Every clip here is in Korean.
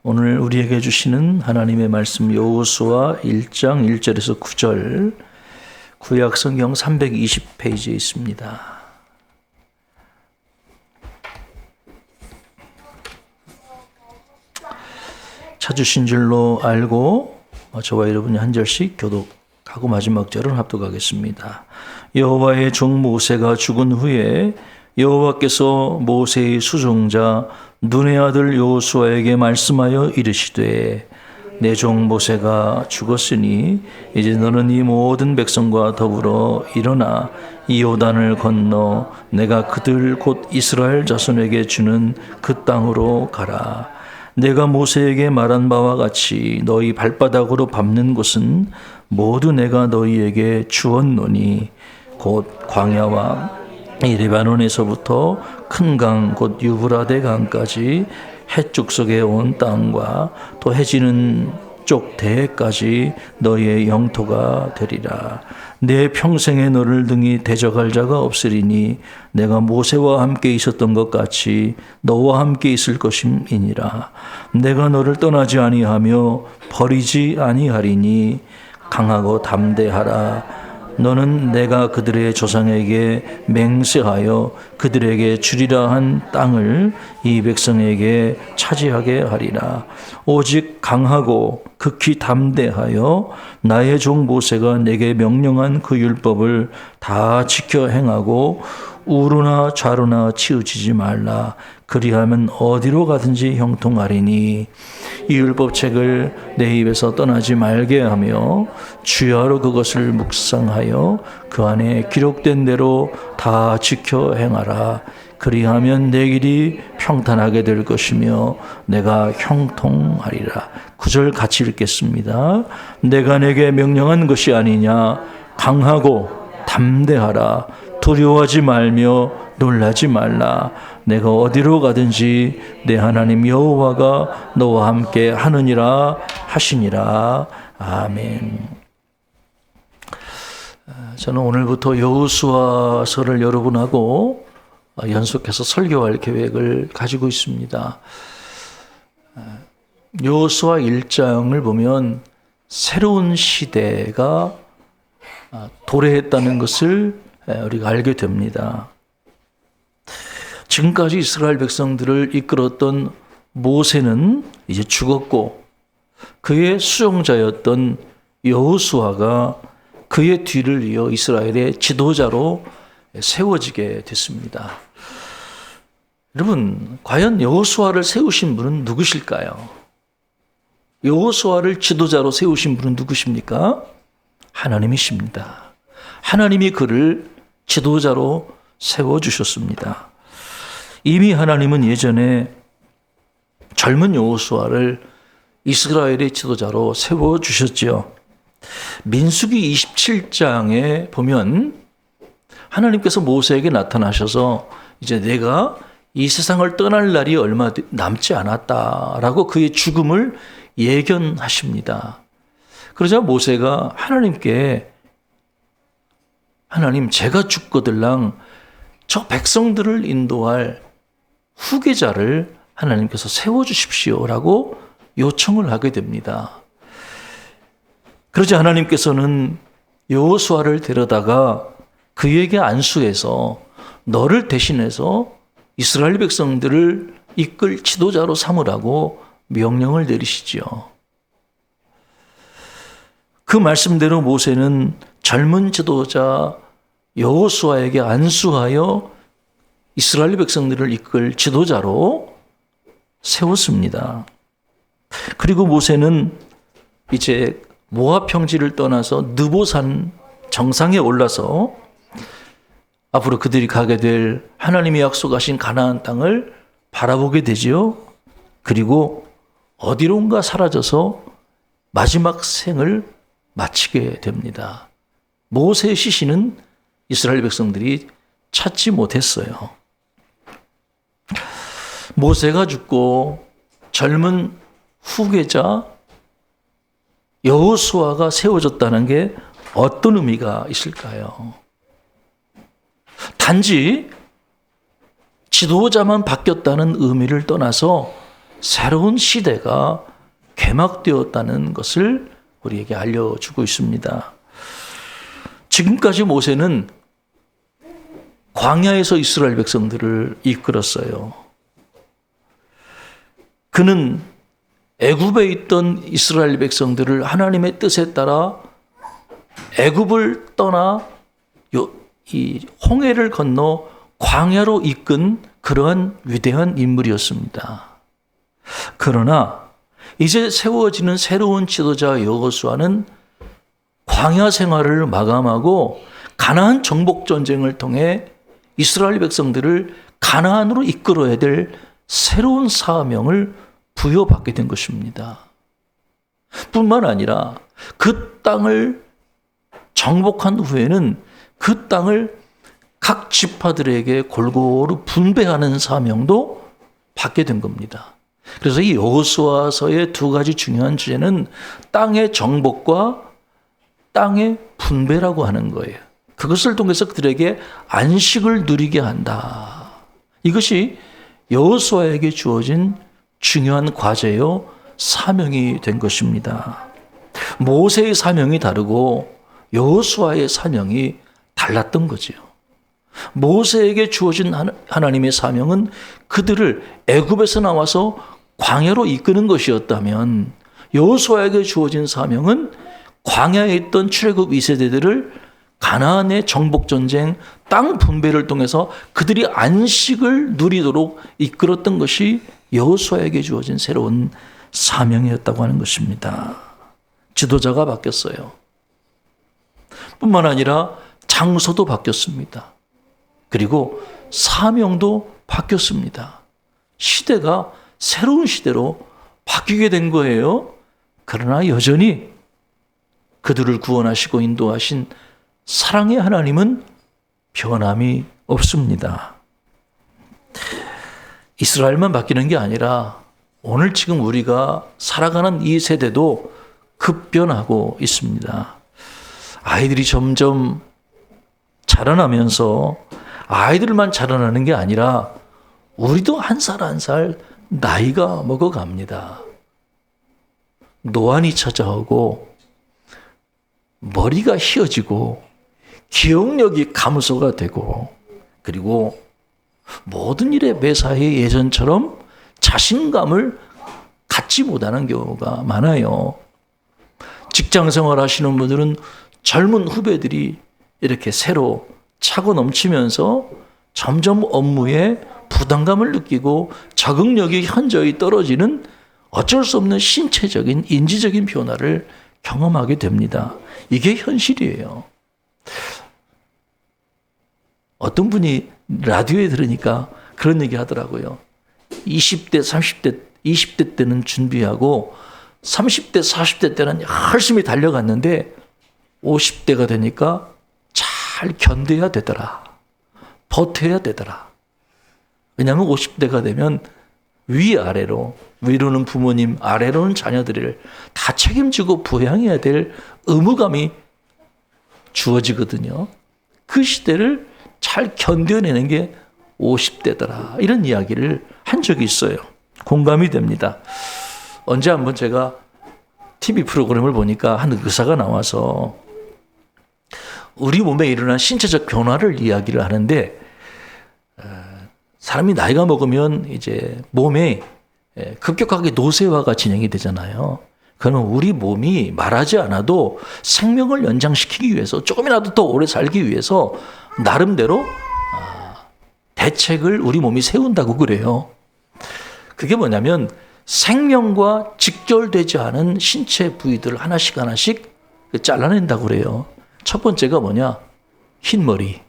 오늘 우리에게 주시는 하나님의 말씀 여호수아 1장 1절에서 9절 구약 성경 320페이지에 있습니다. 찾으신 줄로 알고 저와 여러분이 한 절씩 교독하고 마지막 절은 합독하겠습니다. 여호와의 종 모세가 죽은 후에 여호와께서 모세의 수종자 눈의 아들 여호수아에게 말씀하여 이르시되 내 종 모세가 죽었으니 이제 너는 이 모든 백성과 더불어 일어나 이 요단을 건너 내가 그들 곧 이스라엘 자손에게 주는 그 땅으로 가라. 내가 모세에게 말한 바와 같이 너희 발바닥으로 밟는 곳은 모두 내가 너희에게 주었노니 곧 광야와 이 레바논에서부터 큰 강 곧 유브라데 강까지 해쪽 속에 온 땅과 또 해지는 쪽 대해까지 너희의 영토가 되리라. 내 평생에 너를 등이 대적할 자가 없으리니 내가 모세와 함께 있었던 것 같이 너와 함께 있을 것임이니라. 내가 너를 떠나지 아니하며 버리지 아니하리니 강하고 담대하라. 너는 내가 그들의 조상에게 맹세하여 그들에게 주리라 한 땅을 이 백성에게 차지하게 하리라. 오직 강하고 극히 담대하여 나의 종 모세가 내게 명령한 그 율법을 다 지켜 행하고 우로나 좌로나 치우치지 말라. 그리하면 어디로 가든지 형통하리니 이 율법책을 내 입에서 떠나지 말게 하며 주야로 그것을 묵상하여 그 안에 기록된 대로 다 지켜 행하라. 그리하면 내 길이 평탄하게 될 것이며 내가 형통하리라. 9절 같이 읽겠습니다. 내가 내게 명령한 것이 아니냐. 강하고 담대하라. 두려워하지 말며 놀라지 말라. 내가 어디로 가든지 내 하나님 여호와가 너와 함께 하느니라 하시니라. 아멘. 저는 오늘부터 여호수아서를 여러분하고 연속해서 설교할 계획을 가지고 있습니다. 여호수아 1장을 보면 새로운 시대가 도래했다는 것을 우리가 알게 됩니다. 지금까지 이스라엘 백성들을 이끌었던 모세는 이제 죽었고 그의 수종자였던 여호수아가 그의 뒤를 이어 이스라엘의 지도자로 세워지게 됐습니다. 여러분, 과연 여호수아를 세우신 분은 누구실까요? 여호수아를 지도자로 세우신 분은 누구십니까? 하나님이십니다. 하나님이 그를 지도자로 세워주셨습니다. 이미 하나님은 예전에 젊은 여호수아를 이스라엘의 지도자로 세워주셨죠. 민수기 27장에 보면 하나님께서 모세에게 나타나셔서 이제 내가 이 세상을 떠날 날이 얼마 남지 않았다라고 그의 죽음을 예견하십니다. 그러자 모세가 하나님께 하나님 제가 죽거들랑 저 백성들을 인도할 후계자를 하나님께서 세워주십시오라고 요청을 하게 됩니다. 그러자 하나님께서는 여호수아를 데려다가 그에게 안수해서 너를 대신해서 이스라엘 백성들을 이끌 지도자로 삼으라고 명령을 내리시죠. 그 말씀대로 모세는 젊은 지도자 여호수아에게 안수하여 이스라엘 백성들을 이끌 지도자로 세웠습니다. 그리고 모세는 이제 모압 평지를 떠나서 느보산 정상에 올라서 앞으로 그들이 가게 될 하나님이 약속하신 가나안 땅을 바라보게 되지요. 그리고 어디론가 사라져서 마지막 생을 마치게 됩니다. 모세의 시신은 이스라엘 백성들이 찾지 못했어요. 모세가 죽고 젊은 후계자 여호수아가 세워졌다는 게 어떤 의미가 있을까요? 단지 지도자만 바뀌었다는 의미를 떠나서 새로운 시대가 개막되었다는 것을 우리에게 알려주고 있습니다. 지금까지 모세는 광야에서 이스라엘 백성들을 이끌었어요. 그는 애굽에 있던 이스라엘 백성들을 하나님의 뜻에 따라 애굽을 떠나 이 홍해를 건너 광야로 이끈 그러한 위대한 인물이었습니다. 그러나 이제 세워지는 새로운 지도자 여호수아는 광야 생활을 마감하고 가나안 정복 전쟁을 통해 이스라엘 백성들을 가나안으로 이끌어야 될 새로운 사명을 부여받게 된 것입니다. 뿐만 아니라 그 땅을 정복한 후에는 그 땅을 각 지파들에게 골고루 분배하는 사명도 받게 된 겁니다. 그래서 이 여호수아서의 두 가지 중요한 주제는 땅의 정복과 땅의 분배라고 하는 거예요. 그것을 통해서 그들에게 안식을 누리게 한다. 이것이 여호수아에게 주어진 중요한 과제요 사명이 된 것입니다. 모세의 사명이 다르고 여호수아의 사명이 달랐던 거지요. 모세에게 주어진 하나님의 사명은 그들을 애굽에서 나와서 광야로 이끄는 것이었다면 여호수아에게 주어진 사명은 광야에 있던 출애굽 2세대들을 가나안의 정복 전쟁, 땅 분배를 통해서 그들이 안식을 누리도록 이끌었던 것이 여호수아에게 주어진 새로운 사명이었다고 하는 것입니다. 지도자가 바뀌었어요. 뿐만 아니라 장소도 바뀌었습니다. 그리고 사명도 바뀌었습니다. 시대가 새로운 시대로 바뀌게 된 거예요. 그러나 여전히 그들을 구원하시고 인도하신 사랑의 하나님은 변함이 없습니다. 이스라엘만 바뀌는 게 아니라 오늘 지금 우리가 살아가는 이 세대도 급변하고 있습니다. 아이들이 점점 자라나면서 아이들만 자라나는 게 아니라 우리도 한 살 한 살 나이가 먹어갑니다. 노안이 찾아오고 머리가 휘어지고 기억력이 감소가 되고 그리고 모든 일에 매사에 예전처럼 자신감을 갖지 못하는 경우가 많아요. 직장생활 하시는 분들은 젊은 후배들이 이렇게 새로 차고 넘치면서 점점 업무에 부담감을 느끼고 적응력이 현저히 떨어지는 어쩔 수 없는 신체적인 인지적인 변화를 경험하게 됩니다. 이게 현실이에요. 어떤 분이 라디오에 들으니까 그런 얘기 하더라고요. 20대, 30대, 20대 때는 준비하고 30대, 40대 때는 열심히 달려갔는데 50대가 되니까 잘 견뎌야 되더라. 버텨야 되더라. 왜냐하면 50대가 되면 위아래로, 위로는 부모님, 아래로는 자녀들을 다 책임지고 부양해야 될 의무감이 주어지거든요. 그 시대를 잘 견뎌내는 게 50대더라. 이런 이야기를 한 적이 있어요. 공감이 됩니다. 언제 한번 제가 TV 프로그램을 보니까 한 의사가 나와서 우리 몸에 일어난 신체적 변화를 이야기를 하는데 사람이 나이가 먹으면 이제 몸에 급격하게 노쇠화가 진행이 되잖아요. 그러면 우리 몸이 말하지 않아도 생명을 연장시키기 위해서 조금이라도 더 오래 살기 위해서 나름대로 대책을 우리 몸이 세운다고 그래요. 그게 뭐냐면 생명과 직결되지 않은 신체 부위들 하나씩 하나씩 잘라낸다고 그래요. 첫 번째가 뭐냐? 흰머리.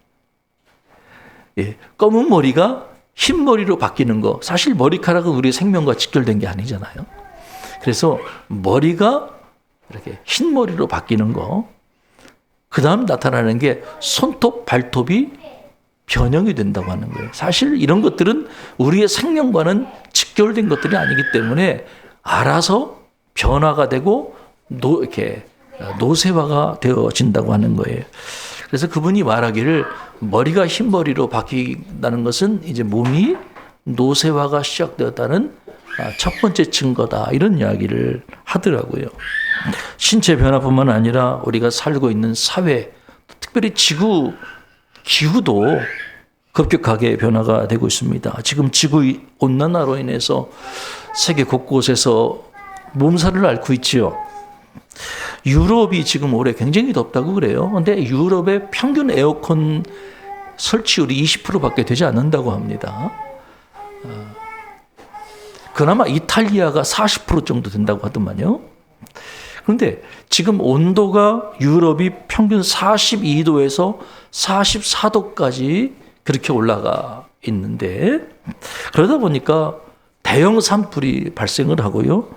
검은 머리가 흰머리로 바뀌는 거. 사실 머리카락은 우리의 생명과 직결된 게 아니잖아요. 그래서 머리가 이렇게 흰머리로 바뀌는 거. 그 다음 나타나는 게 손톱, 발톱이 변형이 된다고 하는 거예요. 사실 이런 것들은 우리의 생명과는 직결된 것들이 아니기 때문에 알아서 변화가 되고 이렇게 노쇠화가 되어진다고 하는 거예요. 그래서 그분이 말하기를 머리가 흰머리로 바뀐다는 것은 이제 몸이 노쇠화가 시작되었다는 첫 번째 증거다. 이런 이야기를 하더라고요. 신체 변화뿐만 아니라 우리가 살고 있는 사회, 특별히 지구 기후도 급격하게 변화가 되고 있습니다. 지금 지구 온난화로 인해서 세계 곳곳에서 몸살을 앓고 있지요. 유럽이 지금 올해 굉장히 덥다고 그래요. 그런데 유럽의 평균 에어컨 설치율이 20%밖에 되지 않는다고 합니다. 그나마 이탈리아가 40% 정도 된다고 하더만요. 그런데 지금 온도가 유럽이 평균 42도에서 44도까지 그렇게 올라가 있는데, 그러다 보니까 대형 산불이 발생을 하고요.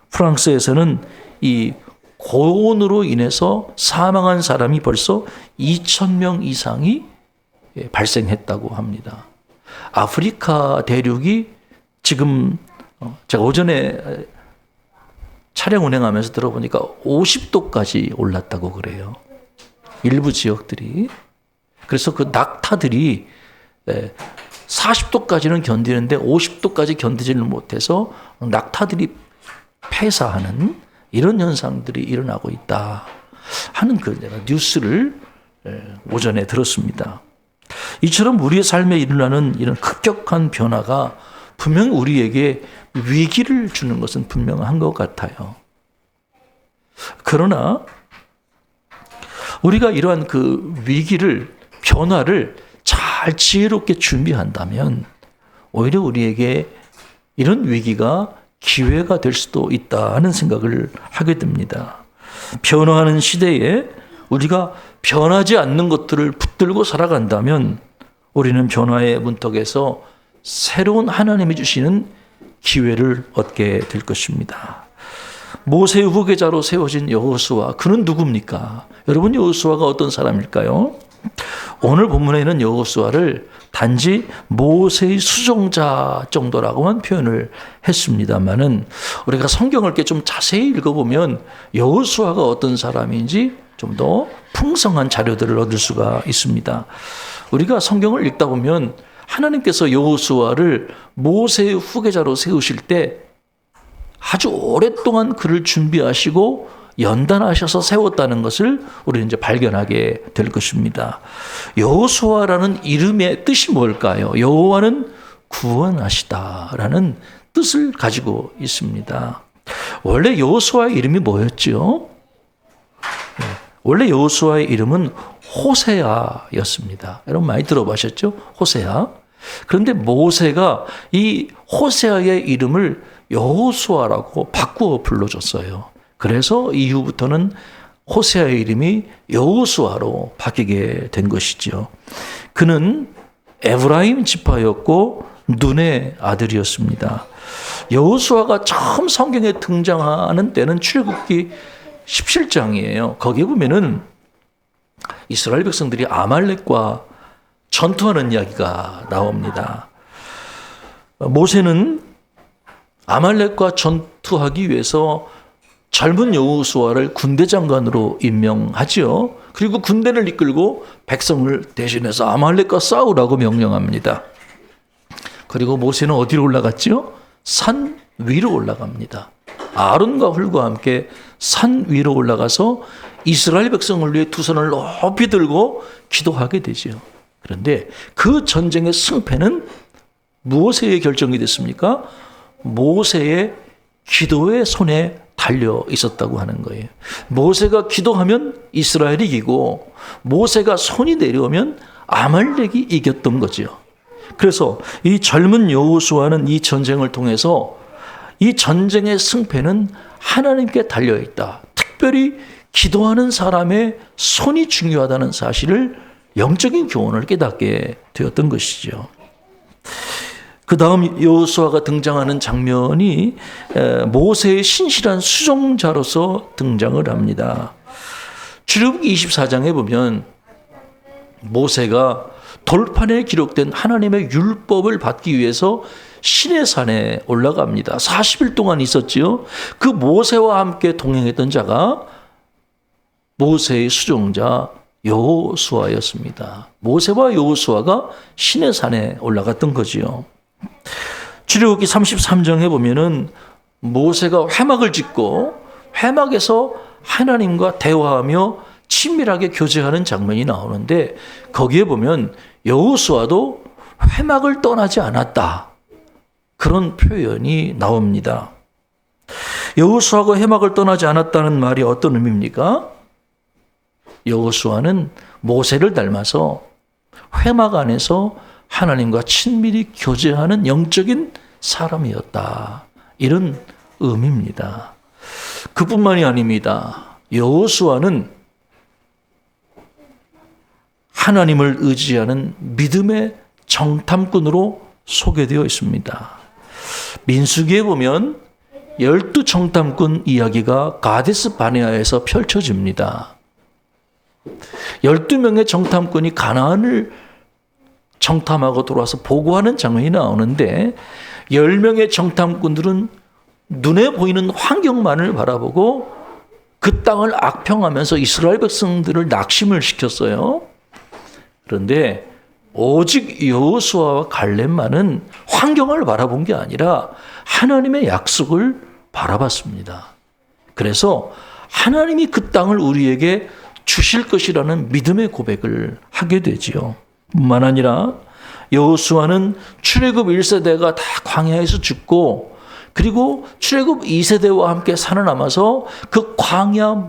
프랑스에서는 이 고온으로 인해서 사망한 사람이 벌써 2,000명 이상이 발생했다고 합니다. 아프리카 대륙이 지금 제가 오전에 차량 운행하면서 들어보니까 50도까지 올랐다고 그래요. 일부 지역들이. 그래서 그 낙타들이 40도까지는 견디는데 50도까지 견디지를 못해서 낙타들이 폐사하는 이런 현상들이 일어나고 있다 하는 그 뉴스를 오전에 들었습니다. 이처럼 우리의 삶에 일어나는 이런 급격한 변화가 분명히 우리에게 위기를 주는 것은 분명한 것 같아요. 그러나 우리가 이러한 그 위기를, 변화를 잘 지혜롭게 준비한다면 오히려 우리에게 이런 위기가 기회가 될 수도 있다 하는 생각을 하게 됩니다. 변화하는 시대에 우리가 변하지 않는 것들을 붙들고 살아간다면 우리는 변화의 문턱에서 새로운 하나님이 주시는 기회를 얻게 될 것입니다. 모세의 후계자로 세워진 여호수아, 그는 누굽니까? 여러분, 여호수아가 어떤 사람일까요? 오늘 본문에는 여호수아를 단지 모세의 수종자 정도라고만 표현을 했습니다만은 우리가 성경을 이렇게 좀 자세히 읽어보면 여호수아가 어떤 사람인지 좀 더 풍성한 자료들을 얻을 수가 있습니다. 우리가 성경을 읽다 보면 하나님께서 여호수아를 모세의 후계자로 세우실 때 아주 오랫동안 그를 준비하시고 연단하셔서 세웠다는 것을 우리는 이제 발견하게 될 것입니다. 여호수아라는 이름의 뜻이 뭘까요? 여호와는 구원하시다라는 뜻을 가지고 있습니다. 원래 여호수아의 이름이 뭐였죠? 원래 여호수아의 이름은 호세아였습니다. 여러분 많이 들어보셨죠? 호세아. 그런데 모세가 이 호세아의 이름을 여호수아라고 바꾸어 불러줬어요. 그래서 이후부터는 호세아의 이름이 여호수아로 바뀌게 된 것이죠. 그는 에브라임 지파였고 눈의 아들이었습니다. 여호수아가 처음 성경에 등장하는 때는 출애굽기 17장이에요. 거기에 보면은 이스라엘 백성들이 아말렉과 전투하는 이야기가 나옵니다. 모세는 아말렉과 전투하기 위해서 젊은 여호수아를 군대 장관으로 임명하지요. 그리고 군대를 이끌고 백성을 대신해서 아말렉과 싸우라고 명령합니다. 그리고 모세는 어디로 올라갔지요? 산 위로 올라갑니다. 아론과 훌과 함께 산 위로 올라가서 이스라엘 백성을 위해 두 손을 높이 들고 기도하게 되지요. 그런데 그 전쟁의 승패는 무엇에 결정이 됐습니까? 모세의 기도의 손에 달려 있었다고 하는 거예요. 모세가 기도하면 이스라엘이 이기고 모세가 손이 내려오면 아말렉이 이겼던 거죠. 그래서 이 젊은 여호수아는 이 전쟁을 통해서 이 전쟁의 승패는 하나님께 달려 있다. 특별히 기도하는 사람의 손이 중요하다는 사실을, 영적인 교훈을 깨닫게 되었던 것이죠. 그 다음 여호수아가 등장하는 장면이 모세의 신실한 수종자로서 등장을 합니다. 출애굽기 24장에 보면 모세가 돌판에 기록된 하나님의 율법을 받기 위해서 시내산에 올라갑니다. 40일 동안 있었지요. 그 모세와 함께 동행했던 자가 모세의 수종자 여호수아였습니다. 모세와 여호수아가 시내산에 올라갔던 거지요. 출애굽기 33장에 보면은 모세가 회막을 짓고 회막에서 하나님과 대화하며 친밀하게 교제하는 장면이 나오는데, 거기에 보면 여호수아도 회막을 떠나지 않았다, 그런 표현이 나옵니다. 여호수아가 회막을 떠나지 않았다는 말이 어떤 의미입니까? 여호수아는 모세를 닮아서 회막 안에서 하나님과 친밀히 교제하는 영적인 사람이었다, 이런 의미입니다. 그뿐만이 아닙니다. 여호수아는 하나님을 의지하는 믿음의 정탐꾼으로 소개되어 있습니다. 민수기에 보면 12 정탐꾼 이야기가 가데스 바네아에서 펼쳐집니다. 12명의 정탐꾼이 가나안을 정탐하고 돌아와서 보고하는 장면이 나오는데, 10명의 정탐꾼들은 눈에 보이는 환경만을 바라보고 그 땅을 악평하면서 이스라엘 백성들을 낙심을 시켰어요. 그런데 오직 여호수아와 갈렙만은 환경을 바라본 게 아니라 하나님의 약속을 바라봤습니다. 그래서 하나님이 그 땅을 우리에게 주실 것이라는 믿음의 고백을 하게 되지요. 뿐만 아니라 여호수아는 출애굽 1세대가 다 광야에서 죽고, 그리고 출애굽 2세대와 함께 살아남아서 그 광야,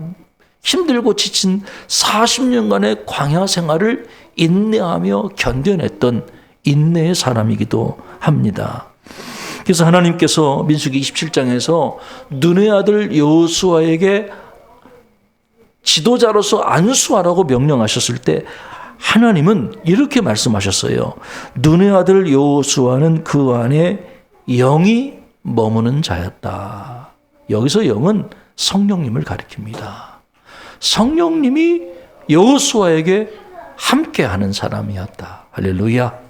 힘들고 지친 40년간의 광야 생활을 인내하며 견뎌냈던 인내의 사람이기도 합니다. 그래서 하나님께서 민수기 27장에서 눈의 아들 여호수아에게 지도자로서 안수하라고 명령하셨을 때 하나님은 이렇게 말씀하셨어요. 눈의 아들 여호수아는 그 안에 영이 머무는 자였다. 여기서 영은 성령님을 가리킵니다. 성령님이 여호수아에게 함께하는 사람이었다. 할렐루야.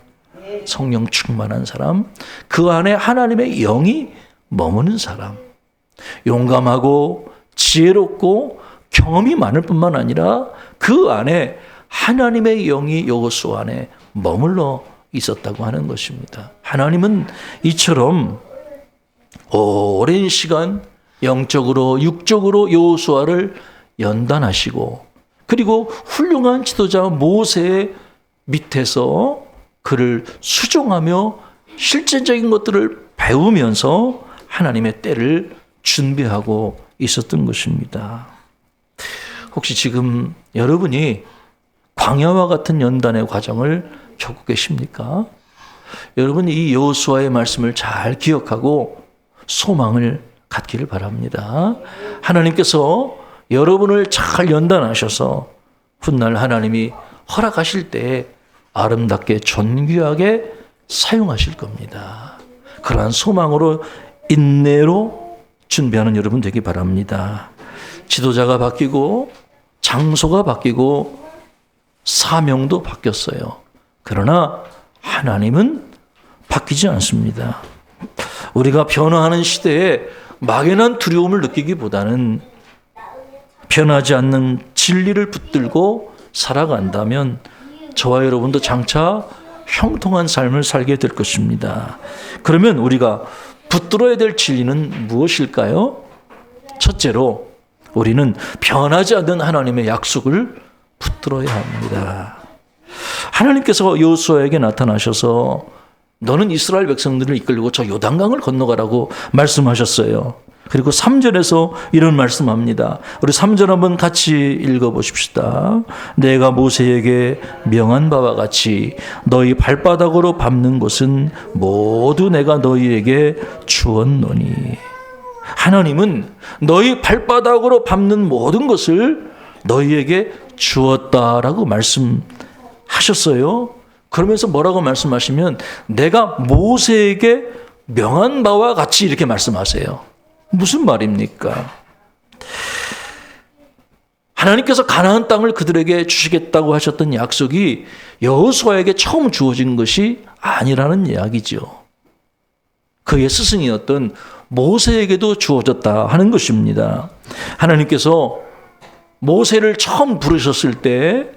성령 충만한 사람, 그 안에 하나님의 영이 머무는 사람, 용감하고 지혜롭고 경험이 많을 뿐만 아니라 그 안에 하나님의 영이 여호수아 안에 머물러 있었다고 하는 것입니다. 하나님은 이처럼 오랜 시간 영적으로 육적으로 여호수아를 연단하시고, 그리고 훌륭한 지도자 모세의 밑에서 그를 수종하며 실제적인 것들을 배우면서 하나님의 때를 준비하고 있었던 것입니다. 혹시 지금 여러분이 광야와 같은 연단의 과정을 겪고 계십니까? 여러분, 이 여호수아의 말씀을 잘 기억하고 소망을 갖기를 바랍니다. 하나님께서 여러분을 잘 연단하셔서 훗날 하나님이 허락하실 때 아름답게 존귀하게 사용하실 겁니다. 그러한 소망으로 인내로 준비하는 여러분 되기 바랍니다. 지도자가 바뀌고 장소가 바뀌고 사명도 바뀌었어요. 그러나 하나님은 바뀌지 않습니다. 우리가 변화하는 시대에 막연한 두려움을 느끼기보다는 변하지 않는 진리를 붙들고 살아간다면 저와 여러분도 장차 형통한 삶을 살게 될 것입니다. 그러면 우리가 붙들어야 될 진리는 무엇일까요? 첫째로 우리는 변하지 않는 하나님의 약속을 붙들어야 합니다. 하나님께서 여호수아에게 나타나셔서 너는 이스라엘 백성들을 이끌고 저 요단강을 건너가라고 말씀하셨어요. 그리고 3절에서 이런 말씀합니다. 우리 3절 한번 같이 읽어보십시다. 내가 모세에게 명한 바와 같이 너희 발바닥으로 밟는 곳은 모두 내가 너희에게 주었노니. 하나님은 너희 발바닥으로 밟는 모든 것을 너희에게 주었다라고 말씀하셨어요. 그러면서 뭐라고 말씀하시면 내가 모세에게 명한 바와 같이 이렇게 말씀하세요. 무슨 말입니까? 하나님께서 가나안 땅을 그들에게 주시겠다고 하셨던 약속이 여호수아에게 처음 주어진 것이 아니라는 이야기죠. 그의 스승이었던 모세에게도 주어졌다 하는 것입니다. 하나님께서 모세를 처음 부르셨을 때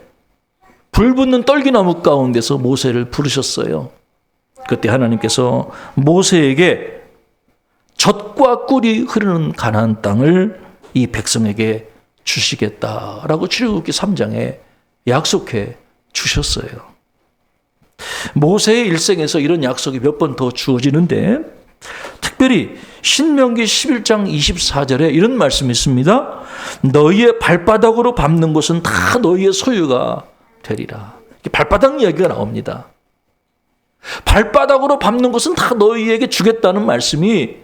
불붙는 떨기나무 가운데서 모세를 부르셨어요. 그때 하나님께서 모세에게 젖과 꿀이 흐르는 가나안 땅을 이 백성에게 주시겠다라고 출애굽기 3장에 약속해 주셨어요. 모세의 일생에서 이런 약속이 몇 번 더 주어지는데 특별히 신명기 11장 24절에 이런 말씀이 있습니다. 너희의 발바닥으로 밟는 곳은 다 너희의 소유가 되리라. 발바닥 이야기가 나옵니다. 발바닥으로 밟는 것은 다 너희에게 주겠다는 말씀이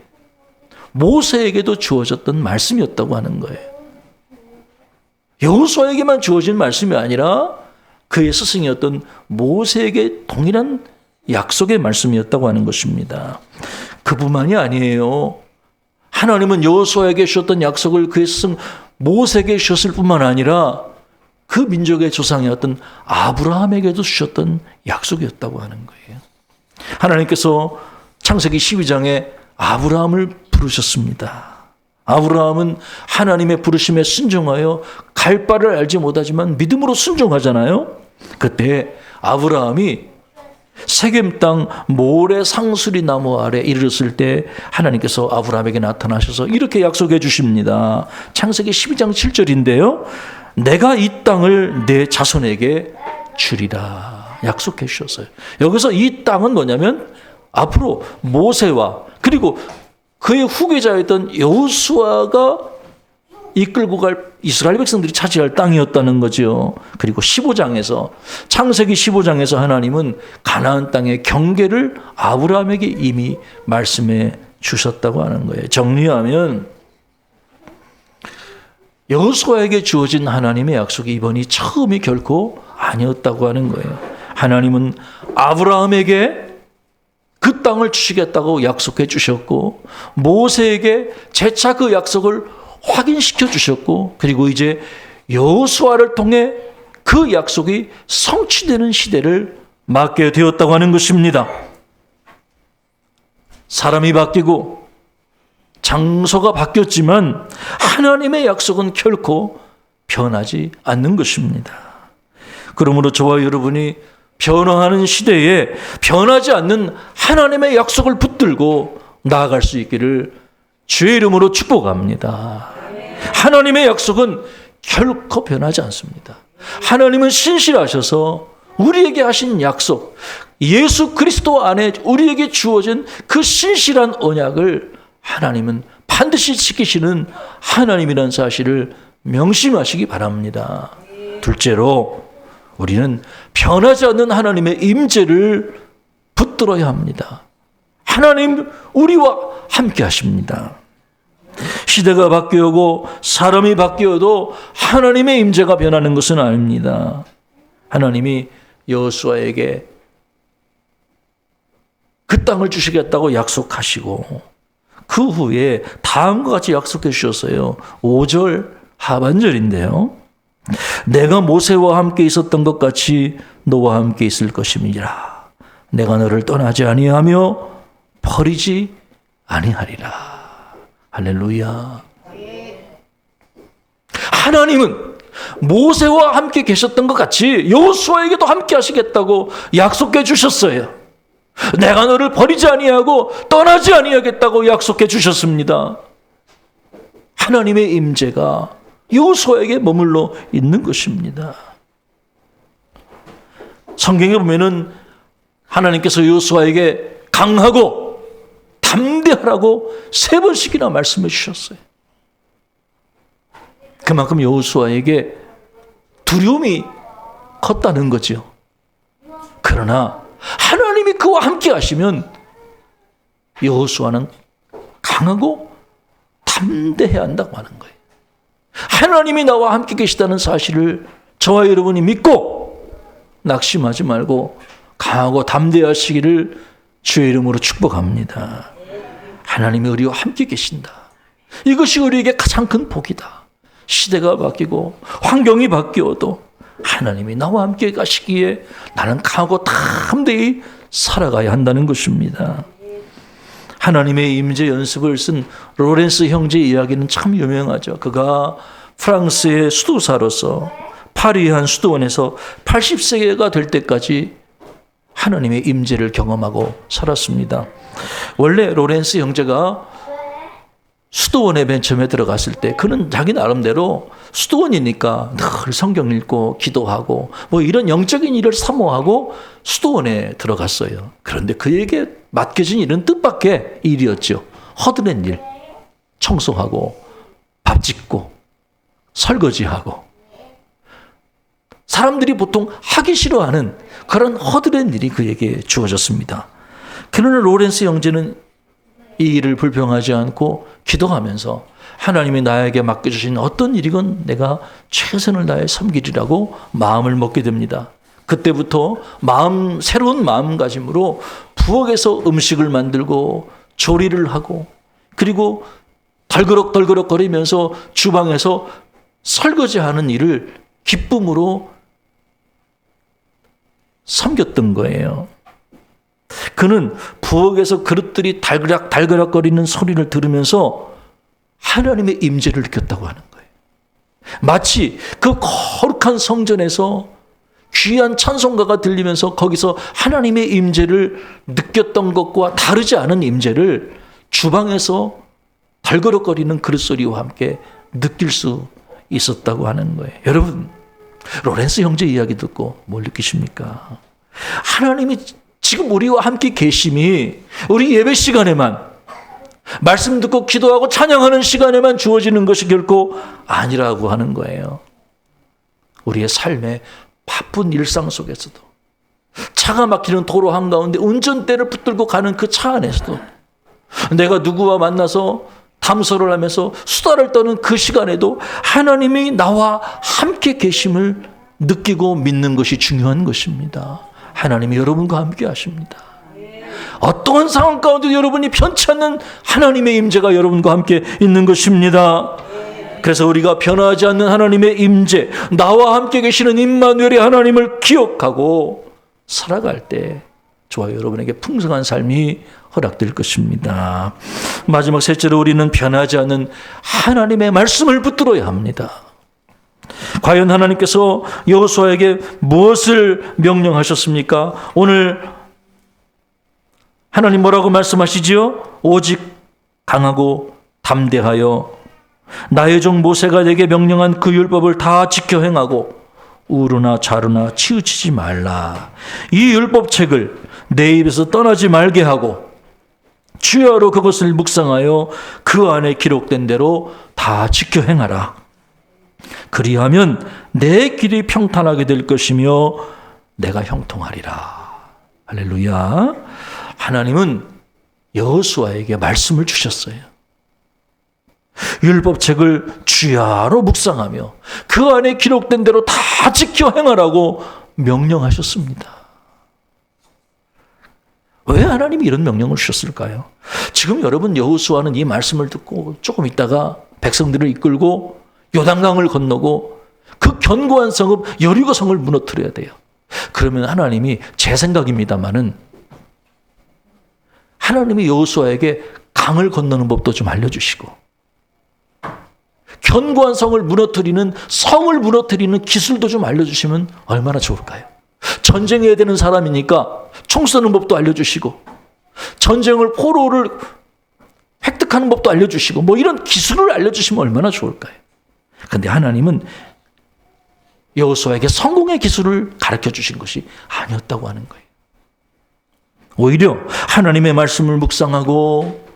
모세에게도 주어졌던 말씀이었다고 하는 거예요. 여호수아에게만 주어진 말씀이 아니라 그의 스승이었던 모세에게 동일한 약속의 말씀이었다고 하는 것입니다. 그뿐만이 아니에요. 하나님은 여호수아에게 주셨던 약속을 그의 스승 모세에게 주셨을 뿐만 아니라 그 민족의 조상이었던 아브라함에게도 주셨던 약속이었다고 하는 거예요. 하나님께서 창세기 12장에 아브라함을 부르셨습니다. 아브라함은 하나님의 부르심에 순종하여 갈 바를 알지 못하지만 믿음으로 순종하잖아요. 그때 아브라함이 세겜 땅 모래 상수리 나무 아래 이르렀을 때 하나님께서 아브라함에게 나타나셔서 이렇게 약속해 주십니다. 창세기 12장 7절인데요. 내가 이 땅을 내 자손에게 주리라 약속해 주셨어요. 여기서 이 땅은 뭐냐면 앞으로 모세와 그리고 그의 후계자였던 여호수아가 이끌고 갈 이스라엘 백성들이 차지할 땅이었다는 거죠. 그리고 15장에서 창세기 15장에서 하나님은 가나안 땅의 경계를 아브라함에게 이미 말씀해 주셨다고 하는 거예요. 정리하면 여호수아에게 주어진 하나님의 약속이 이번이 처음이 결코 아니었다고 하는 거예요. 하나님은 아브라함에게 그 땅을 주시겠다고 약속해 주셨고 모세에게 재차 그 약속을 확인시켜 주셨고 그리고 이제 여호수아를 통해 그 약속이 성취되는 시대를 맞게 되었다고 하는 것입니다. 사람이 바뀌고 장소가 바뀌었지만 하나님의 약속은 결코 변하지 않는 것입니다. 그러므로 저와 여러분이 변화하는 시대에 변하지 않는 하나님의 약속을 붙들고 나아갈 수 있기를 주의 이름으로 축복합니다. 하나님의 약속은 결코 변하지 않습니다. 하나님은 신실하셔서 우리에게 하신 약속, 예수 그리스도 안에 우리에게 주어진 그 신실한 언약을 하나님은 반드시 지키시는 하나님이라는 사실을 명심하시기 바랍니다. 둘째로 우리는 변하지 않는 하나님의 임재를 붙들어야 합니다. 하나님 우리와 함께 하십니다. 시대가 바뀌고 사람이 바뀌어도 하나님의 임재가 변하는 것은 아닙니다. 하나님이 여호수아에게 그 땅을 주시겠다고 약속하시고 그 후에 다음과 같이 약속해 주셨어요. 5절 하반절인데요. 내가 모세와 함께 있었던 것 같이 너와 함께 있을 것임이라. 내가 너를 떠나지 아니하며 버리지 아니하리라. 할렐루야. 하나님은 모세와 함께 계셨던 것 같이 여호수아에게도 함께 하시겠다고 약속해 주셨어요. 내가 너를 버리지 아니하고 떠나지 아니하겠다고 약속해 주셨습니다. 하나님의 임재가 여호수아에게 머물러 있는 것입니다. 성경에 보면은 하나님께서 여호수아에게 강하고 담대하라고 3번씩이나 말씀해 주셨어요. 그만큼 여호수아에게 두려움이 컸다는 거죠. 그러나 하나님이 그와 함께 하시면 여호수아는 강하고 담대해야 한다고 하는 거예요. 하나님이 나와 함께 계시다는 사실을 저와 여러분이 믿고 낙심하지 말고 강하고 담대하시기를 주의 이름으로 축복합니다. 하나님이 우리와 함께 계신다. 이것이 우리에게 가장 큰 복이다. 시대가 바뀌고 환경이 바뀌어도 하나님이 나와 함께 가시기에 나는 강하고 담대히 살아가야 한다는 것입니다. 하나님의 임재 연습을 쓴 로렌스 형제의 이야기는 참 유명하죠. 그가 프랑스의 수도사로서 파리의 한 수도원에서 80세가 될 때까지 하나님의 임재를 경험하고 살았습니다. 원래 로렌스 형제가 수도원에 맨 처음에 들어갔을 때 그는 자기 나름대로 수도원이니까 늘 성경 읽고 기도하고 뭐 이런 영적인 일을 사모하고 수도원에 들어갔어요. 그런데 그에게 맡겨진 일은 뜻밖의 일이었죠. 허드렛 일, 청소하고 밥 짓고 설거지하고 사람들이 보통 하기 싫어하는 그런 허드렛 일이 그에게 주어졌습니다. 그러나 로렌스 형제는 이 일을 불평하지 않고 기도하면서 하나님이 나에게 맡겨주신 어떤 일이건 내가 최선을 다해 섬기리라고 마음을 먹게 됩니다. 그때부터 새로운 마음가짐으로 부엌에서 음식을 만들고 조리를 하고 그리고 덜그럭 거리면서 주방에서 설거지하는 일을 기쁨으로 섬겼던 거예요. 그는 부엌에서 그릇들이 달그락 거리는 소리를 들으면서 하나님의 임재를 느꼈다고 하는 거예요. 마치 그 거룩한 성전에서 귀한 찬송가가 들리면서 거기서 하나님의 임재를 느꼈던 것과 다르지 않은 임재를 주방에서 덜그럭거리는 그릇소리와 함께 느낄 수 있었다고 하는 거예요. 여러분, 로렌스 형제 이야기 듣고 뭘 느끼십니까? 하나님이 지금 우리와 함께 계심이 우리 예배 시간에만, 말씀 듣고 기도하고 찬양하는 시간에만 주어지는 것이 결코 아니라고 하는 거예요. 우리의 삶의 바쁜 일상 속에서도, 차가 막히는 도로 한가운데 운전대를 붙들고 가는 그 차 안에서도, 내가 누구와 만나서 담소를 하면서 수다를 떠는 그 시간에도 하나님이 나와 함께 계심을 느끼고 믿는 것이 중요한 것입니다. 하나님이 여러분과 함께 하십니다. 어떠한 상황 가운데도 여러분이 편치 않는 하나님의 임재가 여러분과 함께 있는 것입니다. 그래서 우리가 변하지 않는 하나님의 임재, 나와 함께 계시는 임마누엘의 하나님을 기억하고 살아갈 때 저와 여러분에게 풍성한 삶이 허락될 것입니다. 마지막 셋째로 우리는 변하지 않는 하나님의 말씀을 붙들어야 합니다. 과연 하나님께서 여호수아에게 무엇을 명령하셨습니까? 오늘 하나님 뭐라고 말씀하시지요? 오직 강하고 담대하여 나의 종 모세가 내게 명령한 그 율법을 다 지켜 행하고 우르나 좌르나 치우치지 말라. 이 율법책을 내 입에서 떠나지 말게 하고 주야로 그것을 묵상하여 그 안에 기록된 대로 다 지켜 행하라. 그리하면 내 길이 평탄하게 될 것이며 내가 형통하리라. 할렐루야. 하나님은 여호수아에게 말씀을 주셨어요. 율법책을 주야로 묵상하며 그 안에 기록된 대로 다 지켜 행하라고 명령하셨습니다. 왜 하나님이 이런 명령을 주셨을까요? 지금 여러분 여호수아는 이 말씀을 듣고 조금 있다가 백성들을 이끌고 요단강을 건너고 그 견고한 성읍 여리고 성을 무너뜨려야 돼요. 그러면 하나님이, 제 생각입니다마는 하나님이 여호수아에게 강을 건너는 법도 좀 알려주시고 견고한 성을 무너뜨리는 기술도 좀 알려주시면 얼마나 좋을까요? 전쟁해야 되는 사람이니까 총 쏘는 법도 알려주시고 포로를 획득하는 법도 알려주시고 뭐 이런 기술을 알려주시면 얼마나 좋을까요? 그런데 하나님은 여호수아에게 성공의 기술을 가르쳐 주신 것이 아니었다고 하는 거예요. 오히려 하나님의 말씀을 묵상하고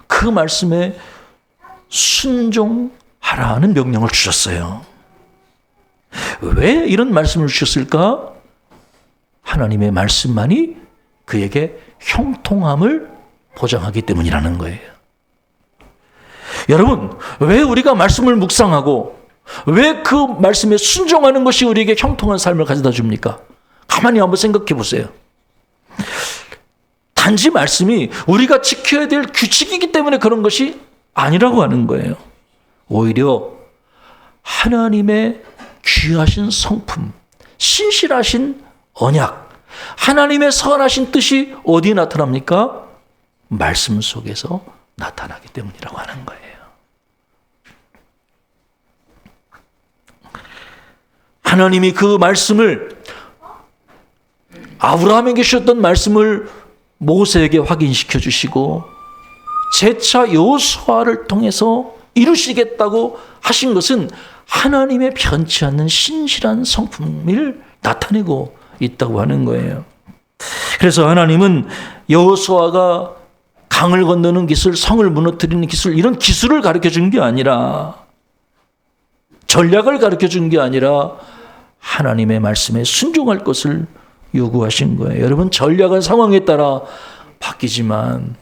그 말씀에 순종하라는 명령을 주셨어요. 왜 이런 말씀을 주셨을까? 하나님의 말씀만이 그에게 형통함을 보장하기 때문이라는 거예요. 여러분, 왜 우리가 말씀을 묵상하고 왜 그 말씀에 순종하는 것이 우리에게 형통한 삶을 가져다 줍니까? 가만히 한번 생각해 보세요. 단지 말씀이 우리가 지켜야 될 규칙이기 때문에 그런 것이 아니라고 하는 거예요. 오히려 하나님의 귀하신 성품, 신실하신 언약, 하나님의 선하신 뜻이 어디에 나타납니까? 말씀 속에서 나타나기 때문이라고 하는 거예요. 하나님이 그 말씀을 아브라함에게 주셨던 말씀을 모세에게 확인시켜 주시고 제차 여호수아를 통해서 이루시겠다고 하신 것은 하나님의 변치 않는 신실한 성품을 나타내고 있다고 하는 거예요. 그래서 하나님은 여호수아가 강을 건너는 기술, 성을 무너뜨리는 기술, 이런 기술을 가르쳐 준 게 아니라, 전략을 가르쳐 준 게 아니라 하나님의 말씀에 순종할 것을 요구하신 거예요. 여러분, 전략은 상황에 따라 바뀌지만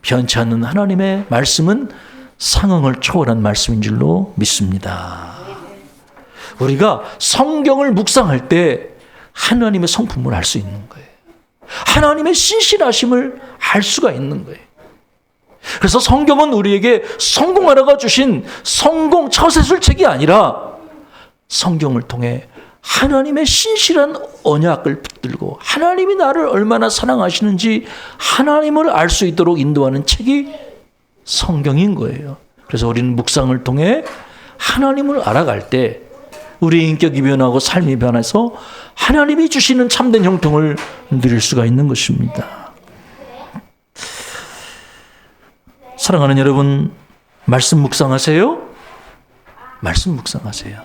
변치 않는 하나님의 말씀은 상황을 초월한 말씀인 줄로 믿습니다. 우리가 성경을 묵상할 때 하나님의 성품을 알 수 있는 거예요. 하나님의 신실하심을 알 수가 있는 거예요. 그래서 성경은 우리에게 성공하라고 주신 성공 처세술책이 아니라 성경을 통해 하나님의 신실한 언약을 붙들고 하나님이 나를 얼마나 사랑하시는지 하나님을 알 수 있도록 인도하는 책이 성경인 거예요. 그래서 우리는 묵상을 통해 하나님을 알아갈 때 우리의 인격이 변하고 삶이 변해서 하나님이 주시는 참된 형통을 누릴 수가 있는 것입니다. 사랑하는 여러분, 말씀 묵상하세요. 말씀 묵상하세요.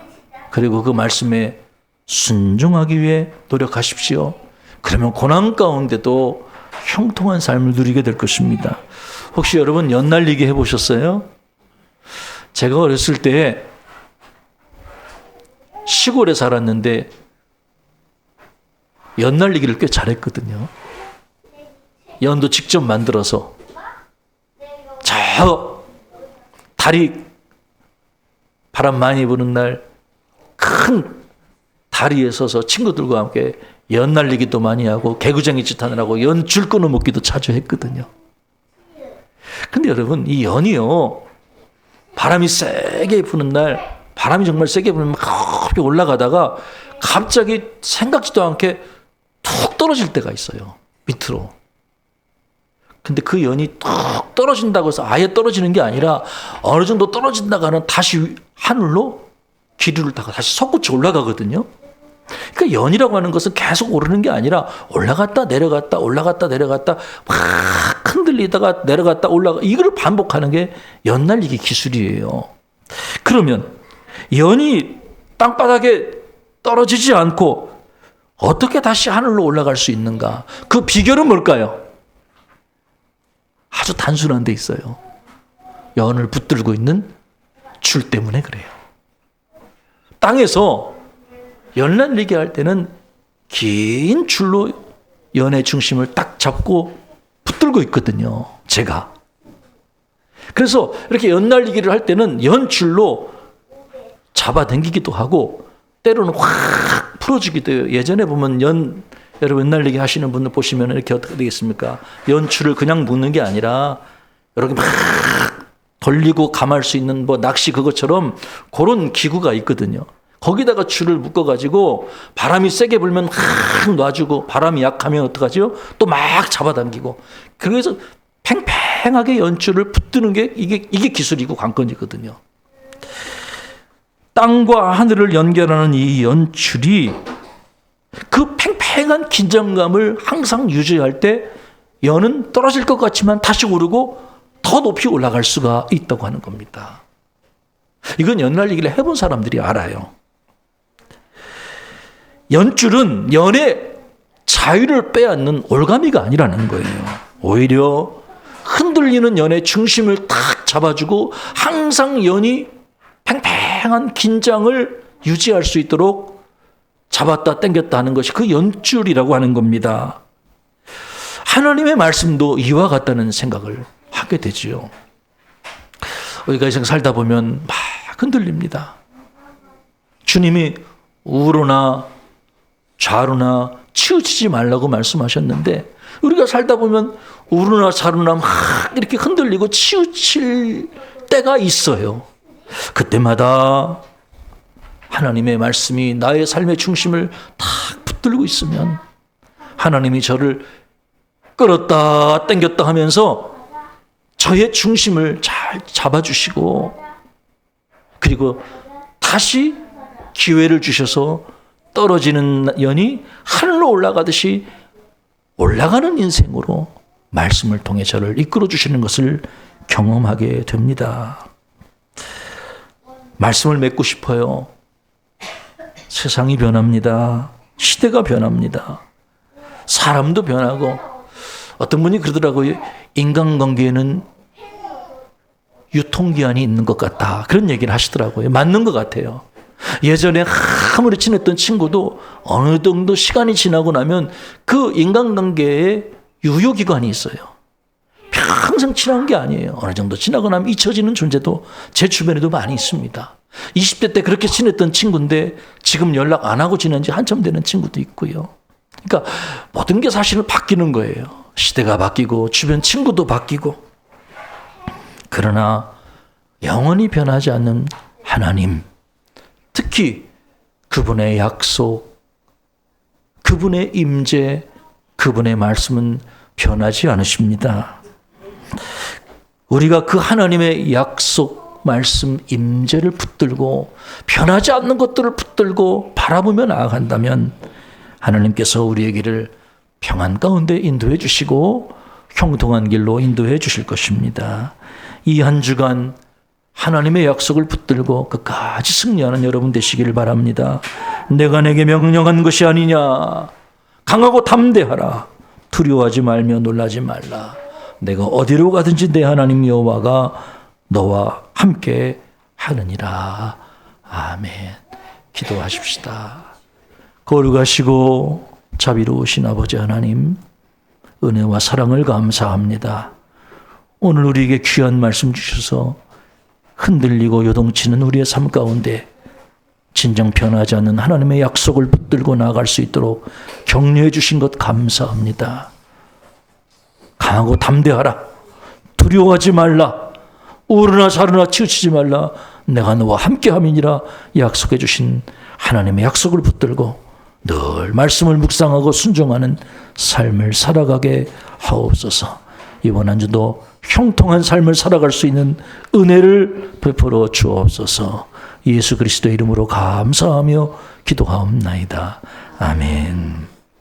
그리고 그 말씀에 순종하기 위해 노력하십시오. 그러면 고난 가운데도 형통한 삶을 누리게 될 것입니다. 혹시 여러분 연날리기 해보셨어요? 제가 어렸을 때 시골에 살았는데 연날리기를 꽤 잘했거든요. 연도 직접 만들어서 저 다리 바람 많이 부는 날 큰 다리에 서서 친구들과 함께 연 날리기도 많이 하고 개구쟁이 짓 하느라고 연 줄 끊어 먹기도 자주 했거든요. 근데 여러분, 이 연이요, 바람이 세게 부는 날, 바람이 정말 세게 부는 날 그렇게 올라가다가 갑자기 생각지도 않게 툭 떨어질 때가 있어요, 밑으로. 근데 그 연이 툭 떨어진다고 해서 아예 떨어지는 게 아니라 어느 정도 떨어진다가는 다시 하늘로 기류를 타고 다시 솟구쳐 올라가거든요. 그러니까 연이라고 하는 것은 계속 오르는 게 아니라 올라갔다 내려갔다 올라갔다 내려갔다 막 흔들리다가 내려갔다 올라가, 이걸 반복하는 게 연날리기 기술이에요. 그러면 연이 땅바닥에 떨어지지 않고 어떻게 다시 하늘로 올라갈 수 있는가? 그 비결은 뭘까요? 아주 단순한 데 있어요. 연을 붙들고 있는 줄 때문에 그래요. 땅에서 연 날리기 할 때는 긴 줄로 연의 중심을 딱 잡고 붙들고 있거든요, 제가. 그래서 이렇게 연 날리기를 할 때는 연 줄로 잡아당기기도 하고 때로는 확 풀어주기도 해요. 예전에 보면 여러분 연 날리기 하시는 분들 보시면 이렇게 어떻게 되겠습니까? 연줄을 그냥 묶는 게 아니라 이렇게 막 돌리고 감할 수 있는 뭐 낚시 그것처럼 그런 기구가 있거든요. 거기다가 줄을 묶어가지고 바람이 세게 불면 확 놔주고 바람이 약하면 어떡하죠? 또 막 잡아당기고. 그래서 팽팽하게 연줄을 붙드는 게 이게 기술이고 관건이거든요. 땅과 하늘을 연결하는 이 연줄이 그 팽팽한 긴장감을 항상 유지할 때 연은 떨어질 것 같지만 다시 오르고 더 높이 올라갈 수가 있다고 하는 겁니다. 이건 연날리기를 해본 사람들이 알아요. 연줄은 연의 자유를 빼앗는 올가미가 아니라는 거예요. 오히려 흔들리는 연의 중심을 탁 잡아주고 항상 연이 팽팽한 긴장을 유지할 수 있도록 잡았다 당겼다 하는 것이 그 연줄이라고 하는 겁니다. 하나님의 말씀도 이와 같다는 생각을 하게 되지요. 우리가 인생 살다 보면 막 흔들립니다. 주님이 우로나 좌로나 치우치지 말라고 말씀하셨는데 우리가 살다 보면 우로나 좌로나 막 이렇게 흔들리고 치우칠 때가 있어요. 그때마다 하나님의 말씀이 나의 삶의 중심을 탁 붙들고 있으면 하나님이 저를 끌었다 당겼다 하면서 저의 중심을 잘 잡아주시고 그리고 다시 기회를 주셔서 떨어지는 연이 하늘로 올라가듯이 올라가는 인생으로 말씀을 통해 저를 이끌어 주시는 것을 경험하게 됩니다. 말씀을 맺고 싶어요. 세상이 변합니다. 시대가 변합니다. 사람도 변하고, 어떤 분이 그러더라고요. 인간관계에는 유통기한이 있는 것 같다. 그런 얘기를 하시더라고요. 맞는 것 같아요. 예전에 아무리 친했던 친구도 어느 정도 시간이 지나고 나면 그 인간관계에 유효기간이 있어요. 평생 친한 게 아니에요. 어느 정도 지나고 나면 잊혀지는 존재도 제 주변에도 많이 있습니다. 20대 때 그렇게 친했던 친구인데 지금 연락 안 하고 지낸 지 한참 되는 친구도 있고요. 그러니까 모든 게 사실은 바뀌는 거예요. 시대가 바뀌고 주변 친구도 바뀌고. 그러나 영원히 변하지 않는 하나님, 특히 그분의 약속, 그분의 임재, 그분의 말씀은 변하지 않으십니다. 우리가 그 하나님의 약속, 말씀, 임재를 붙들고 변하지 않는 것들을 붙들고 바라보며 나아간다면 하나님께서 우리의 길을 평안 가운데 인도해 주시고 형통한 길로 인도해 주실 것입니다. 이 한 주간 하나님의 약속을 붙들고 끝까지 승리하는 여러분 되시기를 바랍니다. 내가 내게 명령한 것이 아니냐. 강하고 담대하라. 두려워하지 말며 놀라지 말라. 내가 어디로 가든지 내 하나님 여호와가 너와 함께 하느니라. 아멘. 기도하십시다. 거룩하시고 자비로우신 아버지 하나님, 은혜와 사랑을 감사합니다. 오늘 우리에게 귀한 말씀 주셔서 흔들리고 요동치는 우리의 삶 가운데 진정 변하지 않는 하나님의 약속을 붙들고 나아갈 수 있도록 격려해 주신 것 감사합니다. 강하고 담대하라. 두려워하지 말라. 오르나 자르나 치우치지 말라. 내가 너와 함께함이니라 약속해 주신 하나님의 약속을 붙들고 늘 말씀을 묵상하고 순종하는 삶을 살아가게 하옵소서. 이번 한 주도 형통한 삶을 살아갈 수 있는 은혜를 베풀어 주옵소서. 예수 그리스도의 이름으로 감사하며 기도하옵나이다. 아멘.